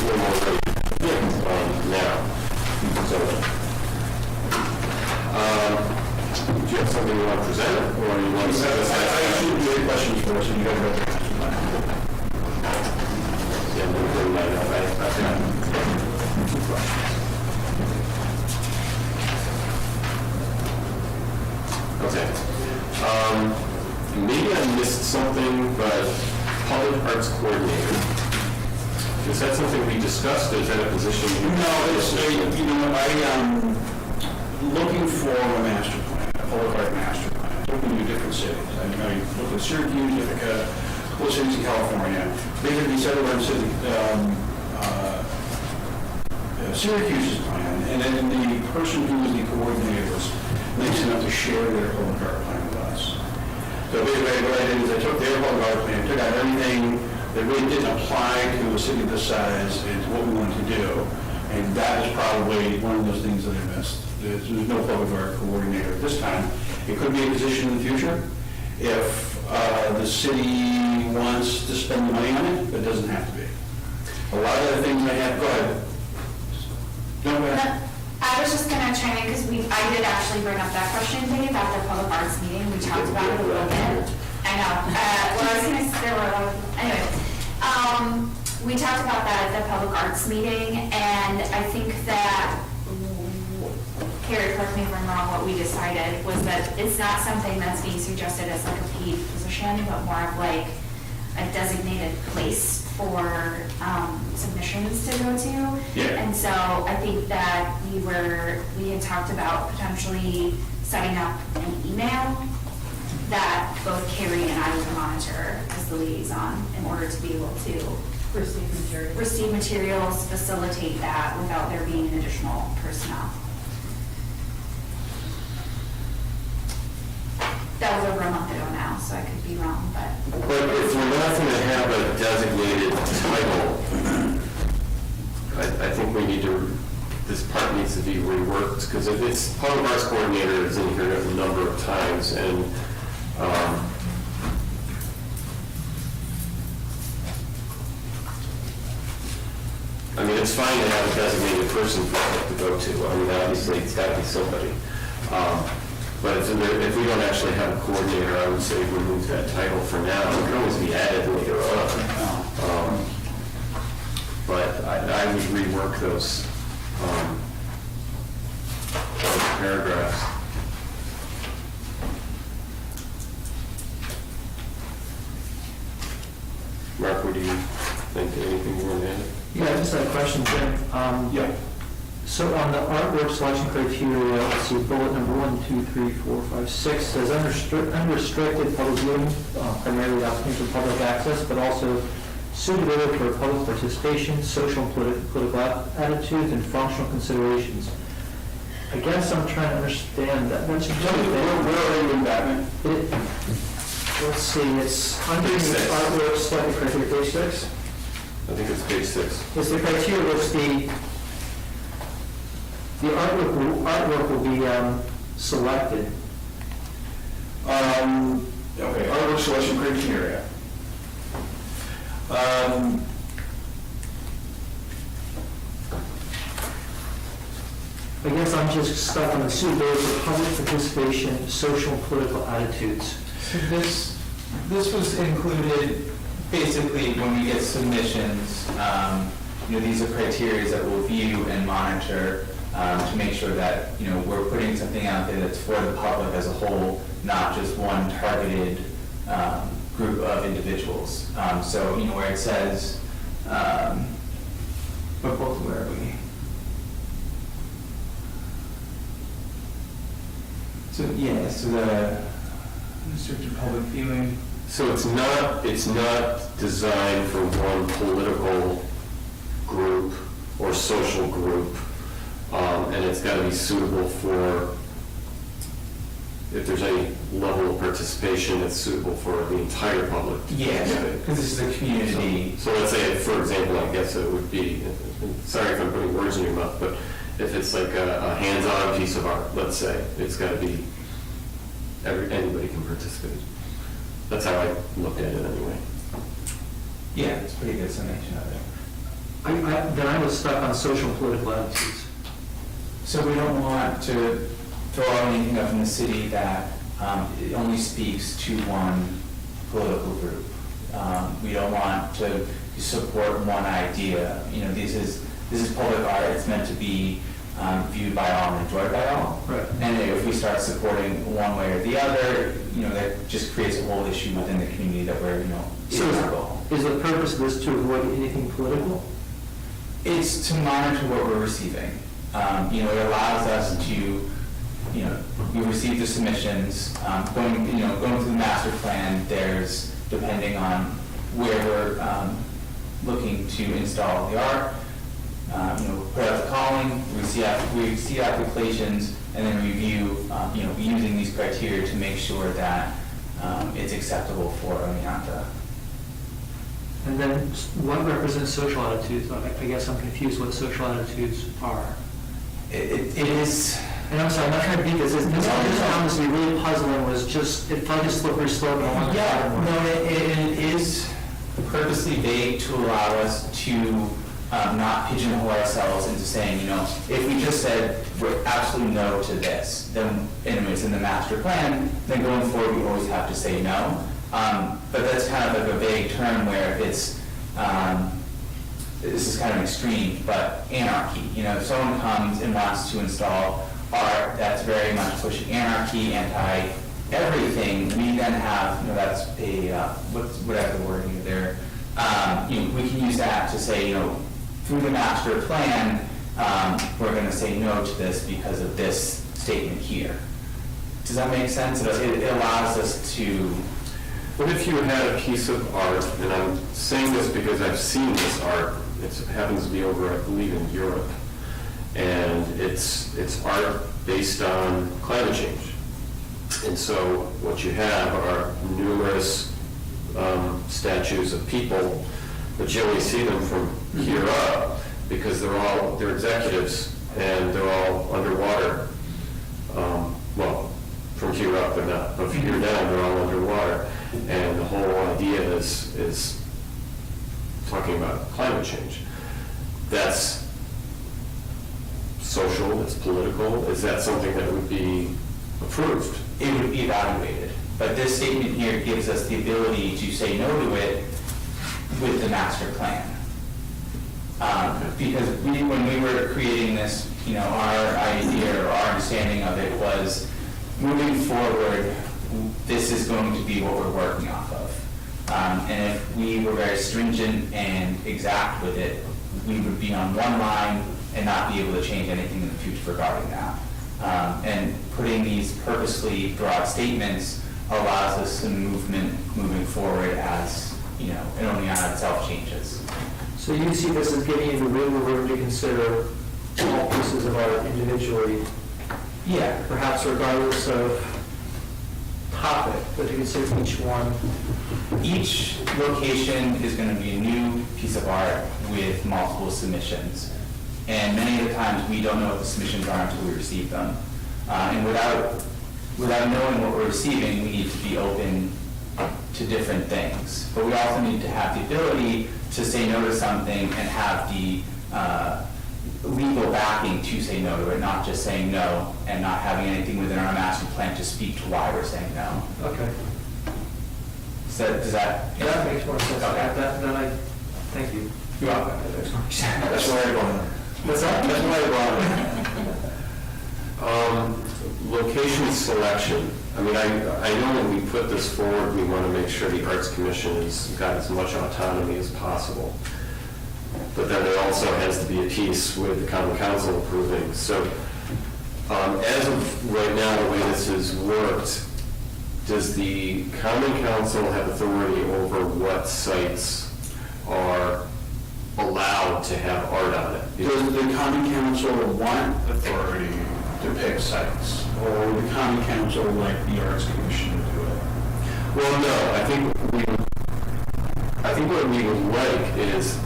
Speaker 1: little more ready now. So, do you have something you want to present, or you want to set us?
Speaker 9: I should do any questions for us, and you guys have
Speaker 1: Yeah, we'll bring that up. I've got 2 questions. Okay. Maybe I missed something, but public arts coordinator. Is that something we discussed? Is that a position?
Speaker 12: No, it's, looking for a master plan, a public art master plan, looking to different cities. I looked at Syracuse, Ithaca, a couple of cities in California. Basically, several of them Syracuse's plan, and then the person who was the coordinator was nice enough to share their public art plan with us. So basically, what I did is I took their public art plan, took out everything that really didn't apply to a city this size and to what we wanted to do. And that is probably one of those things that I missed. There's no public art coordinator at this time. It could be a position in the future if the city wants to spend the money on it, but it doesn't have to be. A lot of the things I have, go ahead. No, go ahead.
Speaker 6: I was just gonna chime in, because I did actually bring up that question today about the public arts meeting, we talked about it a little bit. I know, well, I was gonna say, anyway, we talked about that at the public arts meeting, and I think that, Carrie, correct me if I'm wrong, what we decided was that it's not something that's being suggested as like a paid position, but more of like a designated place for submissions to go to.
Speaker 12: Yeah.
Speaker 6: And so I think that we had talked about potentially setting up an email that both Carrie and I would monitor as the liaison in order to be able to receive materials, facilitate that without there being an additional personnel. That was over a month ago now, so I could be wrong, but.
Speaker 1: But if we're not going to have a designated title, I think we need to, this part needs to be reworked, because if it's, public arts coordinator is in here a number of times, and I mean, it's fine to have a designated person for it to go to. I mean, obviously, it's got to be somebody. But if we don't actually have a coordinator, I would say remove that title for now. It can always be added later on. But I would rework those paragraphs. you want to add?
Speaker 11: Yeah, I just had a question, Jim.
Speaker 12: Yeah.
Speaker 11: So on the artwork selection criteria, let's see, bullet number 1, 2, 3, 4, 5, 6 says unrestricted public viewing, primarily opportunity for public access, but also suitability for public participation, social and political attitudes, and functional considerations. I guess I'm trying to understand that. That's
Speaker 12: Where are you in Batman?
Speaker 11: Let's see, it's underneath
Speaker 1: Page 6.
Speaker 11: artwork selection criteria, page 6.
Speaker 1: I think it's page 6.
Speaker 11: It's the criteria which the artwork will be selected.
Speaker 12: Okay, artwork selection criteria.
Speaker 11: I guess I'm just stuck on the suitability for public participation, social and political attitudes.
Speaker 13: So this was included basically when we get submissions. These are criteria that we'll view and monitor to make sure that, we're putting something out there that's for the public as a whole, not just one targeted group of individuals. So, where it says, where are we? So, the restricted public viewing.
Speaker 1: So it's not designed for one political group or social group, and it's got to be suitable for, if there's any level of participation, it's suitable for the entire public.
Speaker 13: Yeah, because this is a community.
Speaker 1: So let's say, for example, I guess it would be, sorry if I'm putting words in your mouth, but if it's like a hands-on piece of art, let's say, it's got to be, anybody can participate. That's how I looked at it anyway.
Speaker 13: Yeah, it's a pretty good summation of it.
Speaker 11: Then I was stuck on social and political attitudes.
Speaker 13: So we don't want to throw out anything up in the city that it only speaks to one political group. We don't want to support one idea. This is public art. It's meant to be viewed by all and enjoyed by all.
Speaker 11: Right.
Speaker 13: And if we start supporting one way or the other, that just creates a whole issue within the community that we're,
Speaker 11: So is the purpose of this to avoid anything political?
Speaker 13: It's to monitor what we're receiving. It allows us to, we receive the submissions, going through the master plan, there's, depending on where we're looking to install the art, put out the calling, we see applications, and then review, using these criteria to make sure that it's acceptable for Oneonta.
Speaker 11: And then what represents social attitudes? I guess I'm confused what social attitudes are.
Speaker 13: It is.
Speaker 11: And I'm sorry, I'm not trying to beat this. This honestly really puzzling was just, it felt like a slippery slope and I wanted to
Speaker 13: Yeah,
Speaker 11: more.
Speaker 13: no, it is purposely vague to allow us to not pigeonhole ourselves into saying, if we just said we're absolutely no to this, then, and it's in the master plan, then going forward, we always have to say no. But that's kind of like a vague term where it's, this is kind of extreme, but anarchy. If someone comes and wants to install art that's very much pushing anarchy, anti-everything, we then have, that's a, whatever the wording is there, we can use that to say, through the master plan, we're going to say no to this because of this statement here. Does that make sense? It allows us to...
Speaker 1: What if you had a piece of art, and I'm saying this because I've seen this art, it happens to be over, I believe, in Europe, and it's art based on climate change. And so what you have are numerous statues of people, but you only see them from here up because they're executives and they're all underwater. Well, from here up they're not, but from here down they're all underwater. And the whole idea is talking about climate change. That's social, it's political. Is that something that would be approved?
Speaker 13: It would be evaluated. But this statement here gives us the ability to say no to it with the master plan. Because when we were creating this, our idea or our understanding of it was moving forward, this is going to be what we're working off of. And if we were very stringent and exact with it, we would be on one line and not be able to change anything in the future regarding that. And putting these purposely broad statements allows us some movement moving forward as, you know, it only on itself changes.
Speaker 11: So you see this as giving you the wiggle room to consider all pieces of art individually,
Speaker 13: Yeah.
Speaker 11: perhaps regardless of topic, but to consider each one.
Speaker 13: Each location is going to be a new piece of art with multiple submissions. And many of the times, we don't know what the submissions are until we receive them. And without knowing what we're receiving, we need to be open to different things. But we also need to have the ability to say no to something and have the legal backing to say no to it, not just saying no and not having anything within our master plan to speak to why we're saying no.
Speaker 11: Okay.
Speaker 13: So does that?
Speaker 11: That makes more sense.
Speaker 13: Okay.
Speaker 11: Thank you.
Speaker 13: You're welcome.
Speaker 12: That's why I brought it.
Speaker 11: What's that?
Speaker 12: That's why I brought it.
Speaker 1: Location selection. I mean, I know when we put this forward, we want to make sure the Arts Commission has got as much autonomy as possible. But then there also has to be a piece with the Common Council approving. So as of right now, the way this has worked, does the Common Council have authority over what sites are allowed to have art on it?
Speaker 12: Does the Common Council want authority to pick sites? Or would the Common Council like the Arts Commission to do it?
Speaker 1: Well, no, I think what we would like is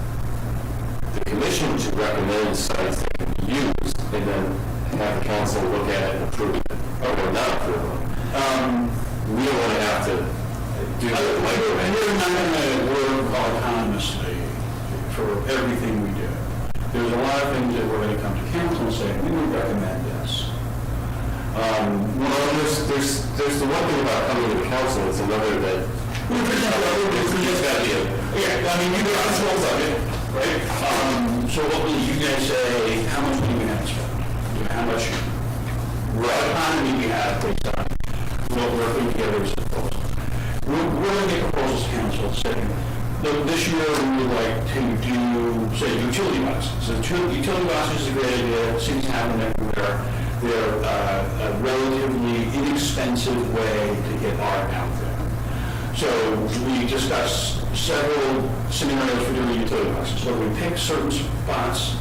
Speaker 1: the commission to recommend sites that can be used and then have the council look at it and approve it, or not approve it. We don't want to have to do that.
Speaker 12: We're not going to work autonomously for everything we do. There's a lot of things that we're going to come to council and say, we would recommend this.
Speaker 1: Well, there's the one thing about coming to the council, it's another that there's got to be
Speaker 12: Yeah, I mean, you got controls of it, right? So what will you guys say, how much do you have to spend? How much autonomy do you have based on what we're putting together as a proposal? We're going to get proposals to council saying, look, this year we would like to do, say, utility boxes. So utility boxes is a great idea, seems to happen everywhere. They're a relatively inexpensive way to get art out there. So we discussed several scenarios for doing utility boxes. So we pick certain spots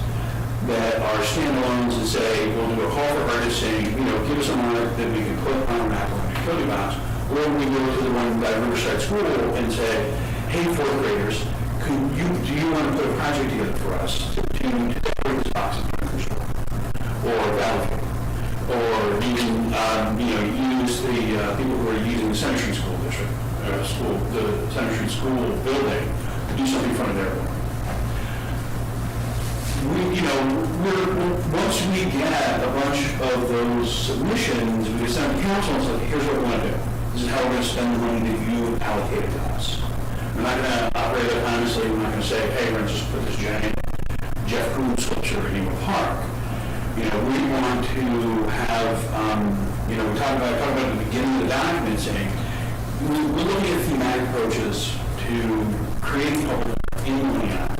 Speaker 12: that are standalones and say, we'll do a call for artists saying, you know, give us some art that we can put on a map on a utility box. Or we go to the one by Riverside School and say, hey, fourth graders, do you want to put a project together for us to decorate this box in front of your school? Or Battlefield? Or even, use the people who are using the Center Street School District, the Center Street School building, to do something in front of their building. Once we get a bunch of those submissions, we can send to council and say, here's what we want to do. This is how we're going to spend the money that you allocated to us. We're not going to operate autonomously. We're not going to say, hey, we're going to just put this giant Jeff Koons sculpture in Eagle Park. We want to have, we talked about at the beginning of the document saying, we're looking at thematic approaches to creating public in Leon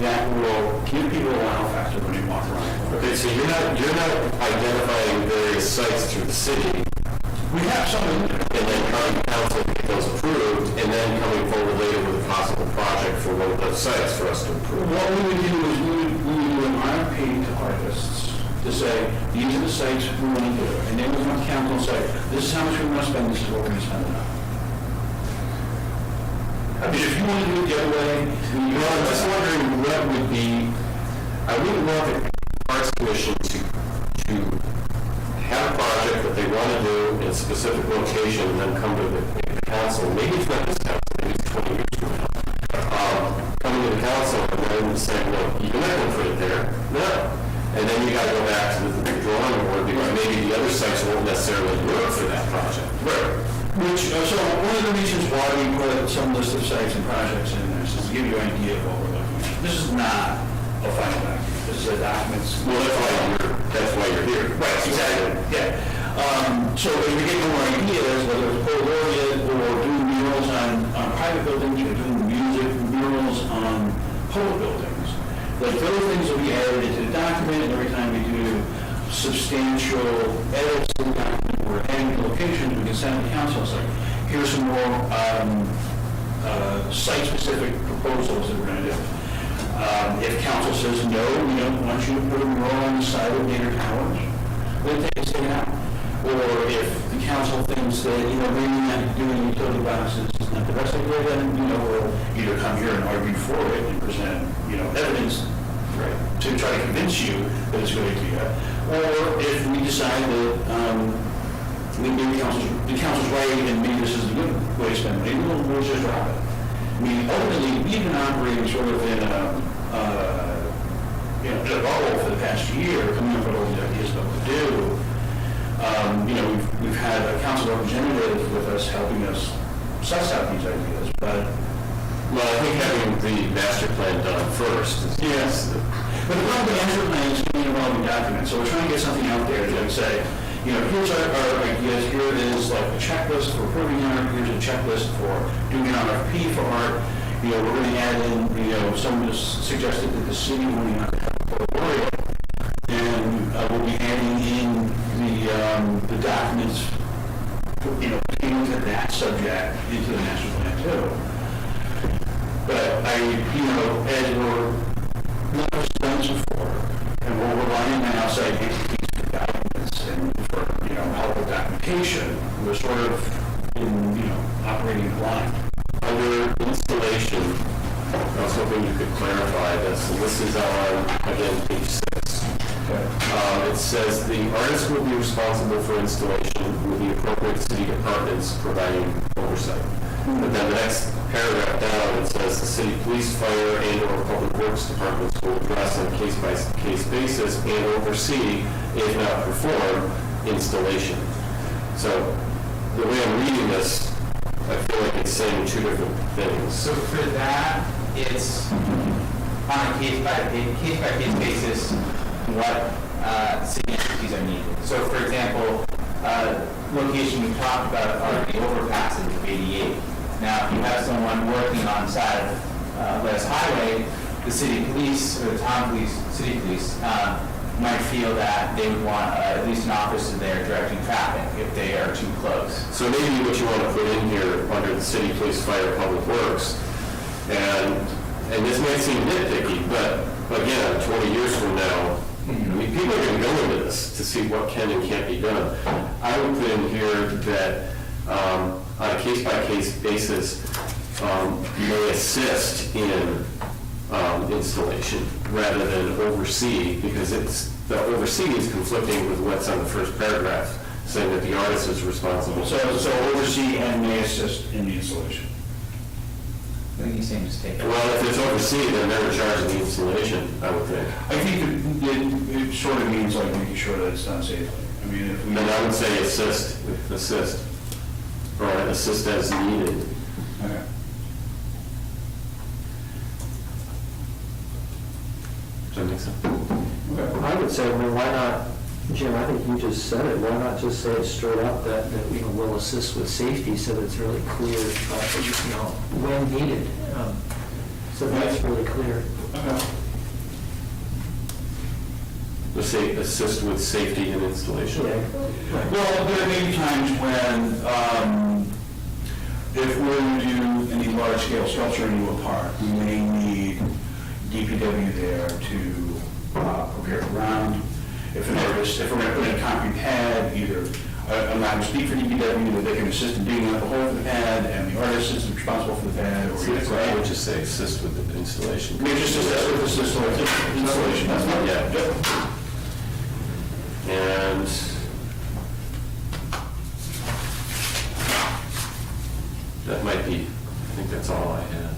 Speaker 12: that will give people a wow factor when they walk around.
Speaker 1: Okay, so you're not identifying various sites through the city.
Speaker 12: We have some in there.
Speaker 1: And then common council get those approved, and then coming forward later with a possible project for one of those sites for us to approve.
Speaker 12: What we would do is we would do an RFP to artists to say, these are the sites we want to do. And then we want the council to say, this is how much we want to spend, this is what we're going to spend it on. I mean, if you want to do it the other way,
Speaker 1: I'm just wondering what would be, I wouldn't want the Arts Commission to have a project that they want to do in a specific location and then come to the council. Maybe it's not this council, maybe it's 20 years from now. Coming to the council and then saying, well, you're not going to put it there. No. And then you got to go back to the drawing board because maybe the other sites won't necessarily work for that project.
Speaker 12: right. So one of the reasons why we put some list of sites and projects in there is to give you an idea of what we're looking at. This is not a final document. This is a document.
Speaker 1: Well, that's why you're here.
Speaker 12: Right, exactly. Yeah. So as we get more ideas, whether it's Port Laureate or do murals on private buildings, you're doing music, murals on public buildings. Like those things will be added into the document, and every time we do substantial edits to the document or adding locations, we can send to the council, it's like, here's some more site-specific proposals that we're going to do. If council says, no, we don't want you to put a mural on the side of Gator Towers, then take it out. Or if the council thinks that, maybe not doing utility boxes is not the best idea, then, we'll either come here and argue for it and present, evidence, right, to try to convince you that it's a good idea. Or if we decide that, maybe the council's right and maybe this is a good way to spend money, we'll just drop it. I mean, ultimately, we've been operating sort of in a bubble for the past year, coming up with all these ideas about what to do. We've had a council representative with us helping us suss out these ideas, but...
Speaker 1: Well, I think having the master plan done first is...
Speaker 12: Yes. But the problem with the master plan is being a relevant document, so we're trying to get something out there that would say, here's our ideas, here it is like a checklist for approving art, here's a checklist for doing an RFP for art, we're going to add in, someone has suggested that the city will not have a portfolio, and we'll be adding in the documents, pertaining to that subject into the master plan too. But as we're not responsible for, and we're relying on outside entities for documents and for, help with documentation, we're sort of operating blind.
Speaker 1: Under installation, I was hoping you could clarify this. This is on, again, page 6. It says the artist will be responsible for installation with the appropriate city departments providing oversight. But then the next paragraph down, it says the city police, fire, and/or public works departments will address on a case-by-case basis and oversee, if not perform, installation. So the way I'm reading this, I feel like it's saying two different things.
Speaker 13: So for that, it's on a case-by-case basis what city entities are needed. So for example, location we talked about are the overpasses of 88. Now, if you have someone working on the side of West Highway, the city police or the town police, city police, might feel that they would want at least an officer there directing traffic if they are too close.
Speaker 1: So maybe what you want to put in here under the city, police, fire, public works, and this might seem nitpicky, but again, 20 years from now, people are going to go into this to see what can and can't be done. I would put in here that on a case-by-case basis, you may assist in installation rather than oversee, because the oversee is conflicting with what's on the first paragraph, saying that the artist is responsible.
Speaker 12: So oversee and may assist in the installation.
Speaker 13: I think he's saying just take it.
Speaker 1: Well, if it's oversee, then they're in charge of the installation, I would think.
Speaker 12: I think it sort of means like making sure that it's done safely. I mean, if we...
Speaker 1: Then I would say assist, or assist as needed.
Speaker 12: Okay.
Speaker 1: Does that make sense?
Speaker 11: I would say, why not, Jim, I think you just said it, why not just say it straight up that we'll assist with safety so that it's really clear, when needed. So that's really clear.
Speaker 12: Okay.
Speaker 1: Let's say assist with safety and installation.
Speaker 11: Yeah. Right.
Speaker 12: Well, there may be times when, if we're going to do any large-scale structure into a park, we may need DPW there to prepare the ground. If we're going to put in a concrete pad, either, I'm not going to speak for DPW, that they can assist in digging out the hole for the pad, and the artist is responsible for the pad, or
Speaker 1: So I would just say assist with the installation.
Speaker 12: maybe just assist with this installation. That's not,
Speaker 1: Yeah. And that might be, I think that's all I had.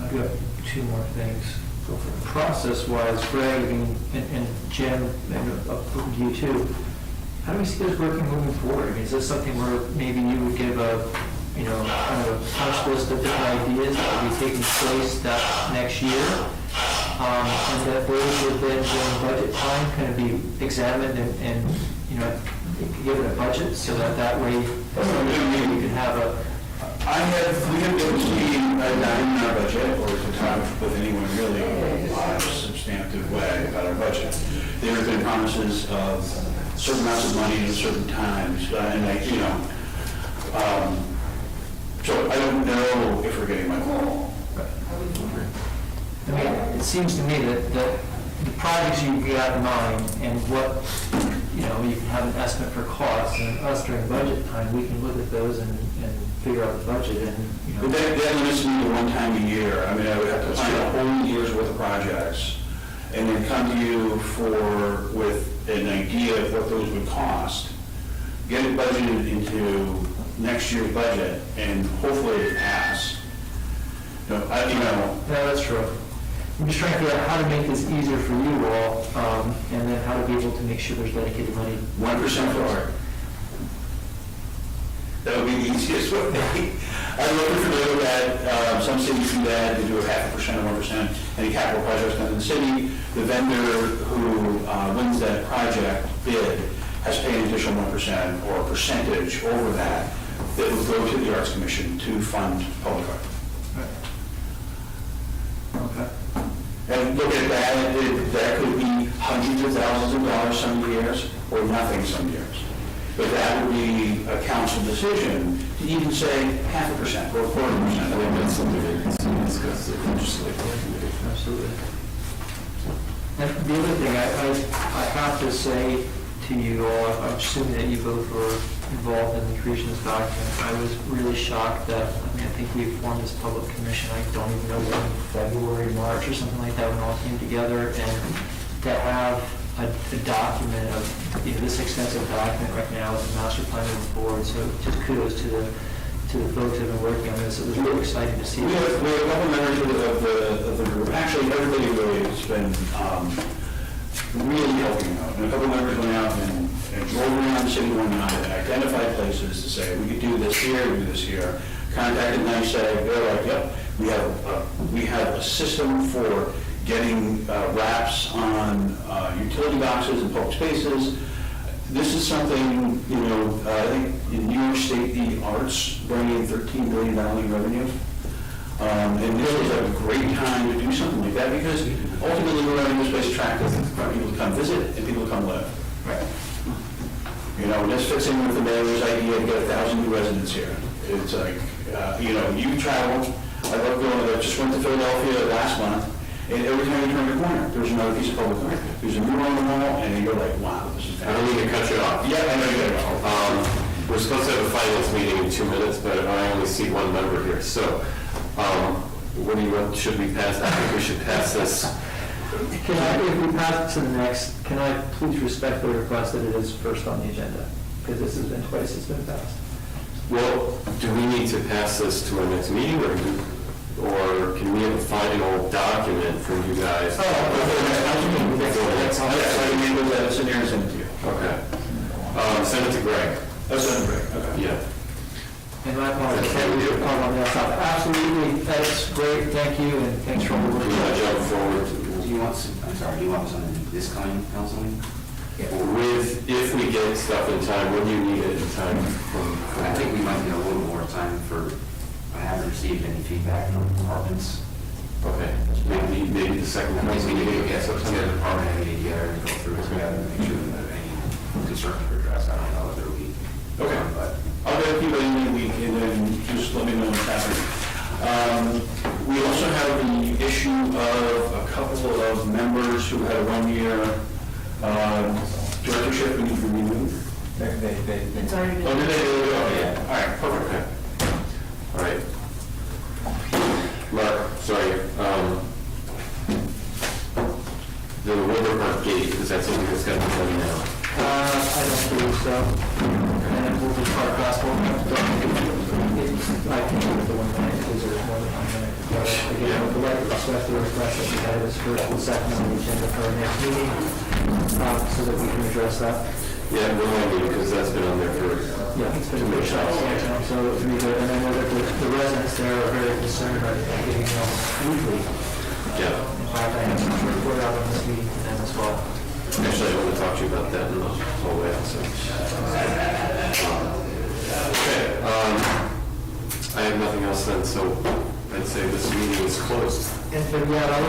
Speaker 11: I've got two more things.
Speaker 1: Go for it.
Speaker 11: Process-wise, Greg and Jim, and you too, how do we see this working moving forward? I mean, is this something where maybe you would give a, kind of a punch list of different ideas that will be taking place that next year? And that those would then, during budget time, kind of be examined and given a budget, so that way, maybe we could have
Speaker 12: we have been seeing a dime in our budget, or to talk with anyone really in a substantive way about our budget. There have been promises of certain amounts of money at certain times, and so I don't know if we're getting my goal.
Speaker 11: I mean, it seems to me that the projects you've got in mind and what, you can have an estimate for costs, and us during budget time, we can look at those and figure out the budget and,
Speaker 12: But that limits me to one time a year. I mean, I would have to find a whole year's worth of projects and then come to you with an idea of what those would cost, get it budgeted into next year's budget, and hopefully it pass.
Speaker 11: Yeah, that's true. I'm just trying to figure out how to make this easier for you all, and then how to be able to make sure there's dedicated money.
Speaker 12: 1% for art. That would be the easiest way. I'm looking for that, some cities do that, they do a 0.5% or 1%, any capital projects done in the city. The vendor who wins that project bid has to pay an additional 1% or a percentage over that would go to the Arts Commission to fund public art.
Speaker 11: Okay.
Speaker 12: And look at that, that could be hundreds of thousands of dollars some years, or nothing some years. But that would be a council decision to even say 0.5% or 1/4%.
Speaker 1: I think that's something that needs to be discussed at the legislative committee.
Speaker 11: Absolutely. And the other thing, I have to say to you all, I'm assuming that you both were involved in the creation of this document. I was really shocked that, I think we formed this public commission, I don't even know when, February, March, or something like that, when it all came together, and to have a document of, this extensive document right now with the master plan moving forward, so just kudos to the folks that have been working on this. It was really exciting to see.
Speaker 12: We have a couple members of the group, actually everybody really has been really helping out. And a couple members went out and drove around the city one night and identified places to say, we could do this here, we do this here. Contacted NYSEG, they're like, yep, we have a system for getting wraps on utility boxes and public spaces. This is something, I think in New York State, the arts bring in $13 billion in revenue. And this is a great time to do something like that, because ultimately we're running this place attractive for people to come visit and people to come live.
Speaker 11: Right.
Speaker 12: This fits in with the mayor's idea to get 1,000 new residents here. It's like, you travel, I just went to Philadelphia last month, and every time you turn the corner, there's another piece of public art. There's a mural on the wall, and you're like, wow, this is
Speaker 1: I don't mean to cut you off.
Speaker 12: Yeah, I know you gotta
Speaker 1: We're supposed to have a finance meeting in 2 minutes, but I only see one member here. So, what do you want? Should we pass? I think we should pass this.
Speaker 11: Can I, if we pass it to the next, can I please respectfully request that it is first on the agenda? Because this has been twice it's been passed.
Speaker 1: Well, do we need to pass this to our next meeting, or can we have a final document from you guys?
Speaker 12: Before the next council meeting?
Speaker 1: Before the next council
Speaker 12: Yes, I
Speaker 1: meeting.
Speaker 12: can make send here and send it to you.
Speaker 1: Okay. Send it to Greg.
Speaker 12: Send it to Greg, okay.
Speaker 1: Yeah.
Speaker 11: And my apologies.
Speaker 1: Okay, we do.
Speaker 11: Absolutely, that's great, thank you, and thanks for all the work.
Speaker 1: Do you want to jump forward?
Speaker 2: Do you want something this coming council meeting?
Speaker 1: If we get stuff in time, when do you need it in time?
Speaker 2: I think we might need a little more time I haven't received any feedback from departments.
Speaker 1: Okay, maybe the second
Speaker 2: Maybe
Speaker 1: council
Speaker 2: we
Speaker 1: meeting.
Speaker 2: could get some department head together and go through it together and make sure that any concerns are addressed. I don't know if there will be.
Speaker 12: Okay.
Speaker 2: But
Speaker 12: I'll get a few by the end of the week, and then just let me know what's happening. We also have the issue of a couple of members who had a 1-year directorship and need to be renewed.
Speaker 7: It's already been.
Speaker 12: Oh, did they? Oh, yeah. All right, perfect.
Speaker 1: All right. Mark, sorry, the Wilbur Gate, is that something that's got to be done now?
Speaker 11: I don't believe so. And we'll just part gospel. I can do it the one night, because there's more than 1 minute. But again, with the right respect to the request that we had this first and second on the agenda for our next meeting, so that we can address that.
Speaker 1: Yeah, we're going to, because that's been on there for
Speaker 11: Yeah, it's been
Speaker 1: too many shots.
Speaker 11: So it's really good, and I know that the residents there are very concerned about getting weekly.
Speaker 1: Yeah.
Speaker 11: In fact, I have some report out on this meeting to them as well.
Speaker 1: Actually, I want to talk to you about that in the hallway also. Okay. I have nothing else then, so I'd say this meeting is closed.
Speaker 11: And, but yeah, I was